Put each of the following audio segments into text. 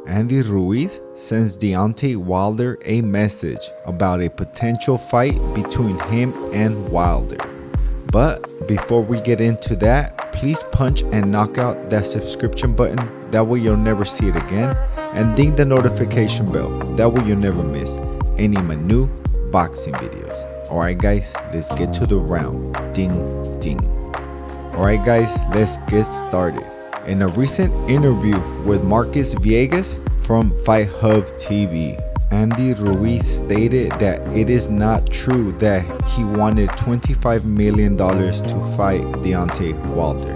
Andy Ruiz sends Deontai Wilder a message about a potential fight between him and Wilder. But before we get into that, please punch and knock out that subscription button, that way you'll never see it again, and ding the notification bell, that way you'll never miss any of my new boxing videos. Alright guys, let's get to the round. Ding ding. Alright guys, let's get started. In a recent interview with Marcus Viegas from Fight Hub TV, Andy Ruiz stated that it is not true that he wanted $25 million to fight Deontai Wilder.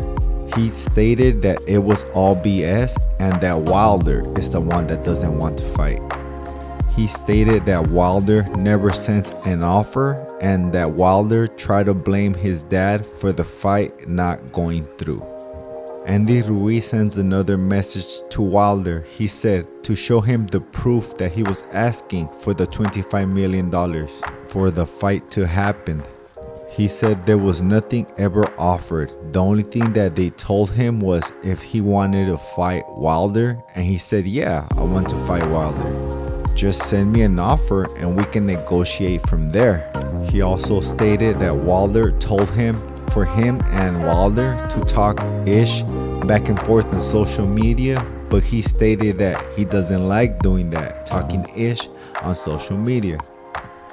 He stated that it was all BS and that Wilder is the one that doesn't want to fight. He stated that Wilder never sent an offer and that Wilder tried to blame his dad for the fight not going through. Andy Ruiz sends another message to Wilder. He said to show him the proof that he was asking for the $25 million for the fight to happen. He said there was nothing ever offered. The only thing that they told him was if he wanted to fight Wilder, and he said, yeah, I want to fight Wilder. Just send me an offer and we can negotiate from there. He also stated that Wilder told him for him and Wilder to talk ish back and forth on social media, but he stated that he doesn't like doing that, talking ish on social media.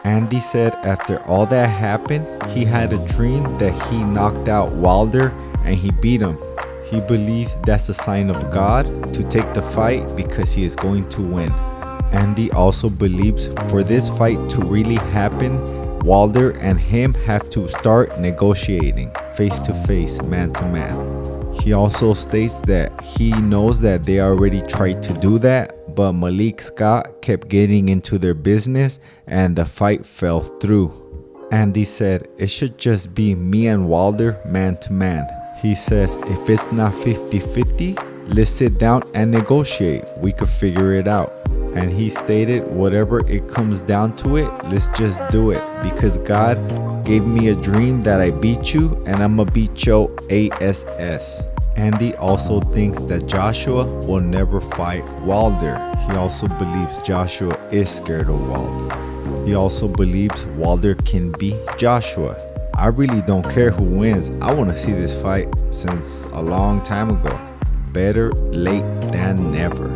Andy said after all that happened, he had a dream that he knocked out Wilder and he beat him. He believes that's a sign of God to take the fight because he is going to win. Andy also believes for this fight to really happen, Wilder and him have to start negotiating face to face, man to man. He also states that he knows that they already tried to do that, but Malik Scott kept getting into their business and the fight fell through. Andy said it should just be me and Wilder man to man. He says if it's not 50-50, let's sit down and negotiate. We could figure it out. And he stated whatever it comes down to it, let's just do it, because God gave me a dream that I beat you and I'ma beat your ass. Andy also thinks that Joshua will never fight Wilder. He also believes Joshua is scared of Wilder. He also believes Wilder can beat Joshua. I really don't care who wins. I want to see this fight since a long time ago. Better late than never.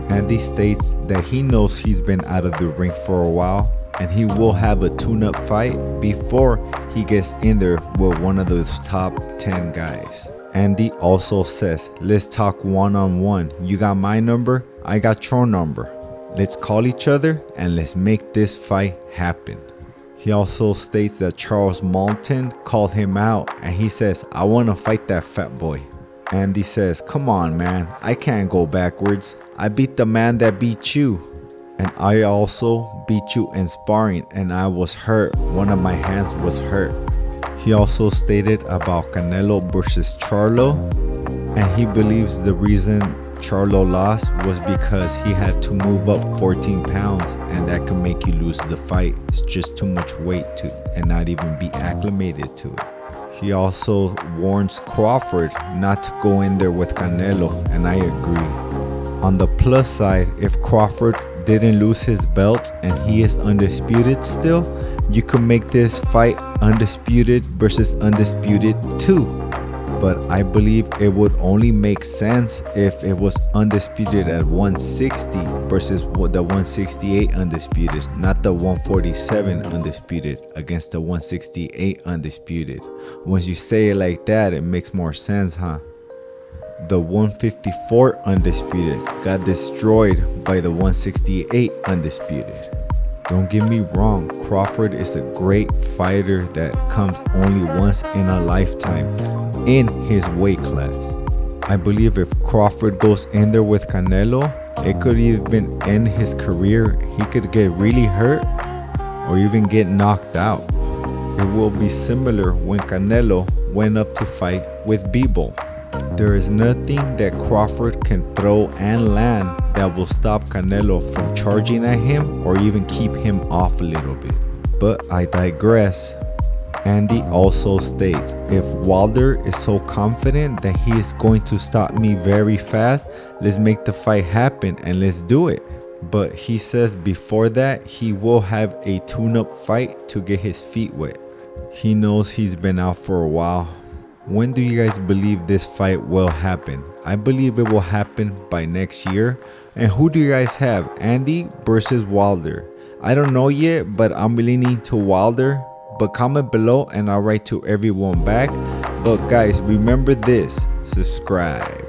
Andy states that he knows he's been out of the ring for a while and he will have a tune-up fight before he gets in there with one of those top 10 guys. Andy also says, let's talk one-on-one. You got my number, I got your number. Let's call each other and let's make this fight happen. He also states that Charles Moulton called him out and he says, I want to fight that fat boy. Andy says, come on man, I can't go backwards. I beat the man that beat you. And I also beat you in sparring and I was hurt. One of my hands was hurt. He also stated about Canelo versus Charlo. And he believes the reason Charlo lost was because he had to move up 14 pounds and that can make you lose the fight. It's just too much weight to and not even be acclimated to it. He also warns Crawford not to go in there with Canelo, and I agree. On the plus side, if Crawford didn't lose his belt and he is undisputed still, you could make this fight undisputed versus undisputed too. But I believe it would only make sense if it was undisputed at 160 versus the 168 undisputed, not the 147 undisputed against the 168 undisputed. Once you say it like that, it makes more sense, huh? The 154 undisputed got destroyed by the 168 undisputed. Don't get me wrong, Crawford is a great fighter that comes only once in a lifetime in his weight class. I believe if Crawford goes in there with Canelo, it could even end his career. He could get really hurt or even get knocked out. It will be similar when Canelo went up to fight with Bebo. There is nothing that Crawford can throw and land that will stop Canelo from charging at him or even keep him off a little bit. But I digress. Andy also states, if Wilder is so confident that he is going to stop me very fast, let's make the fight happen and let's do it. But he says before that, he will have a tune-up fight to get his feet wet. He knows he's been out for a while. When do you guys believe this fight will happen? I believe it will happen by next year. And who do you guys have? Andy versus Wilder. I don't know yet, but I'm leaning to Wilder. But comment below and I'll write to everyone back. But guys, remember this, subscribe.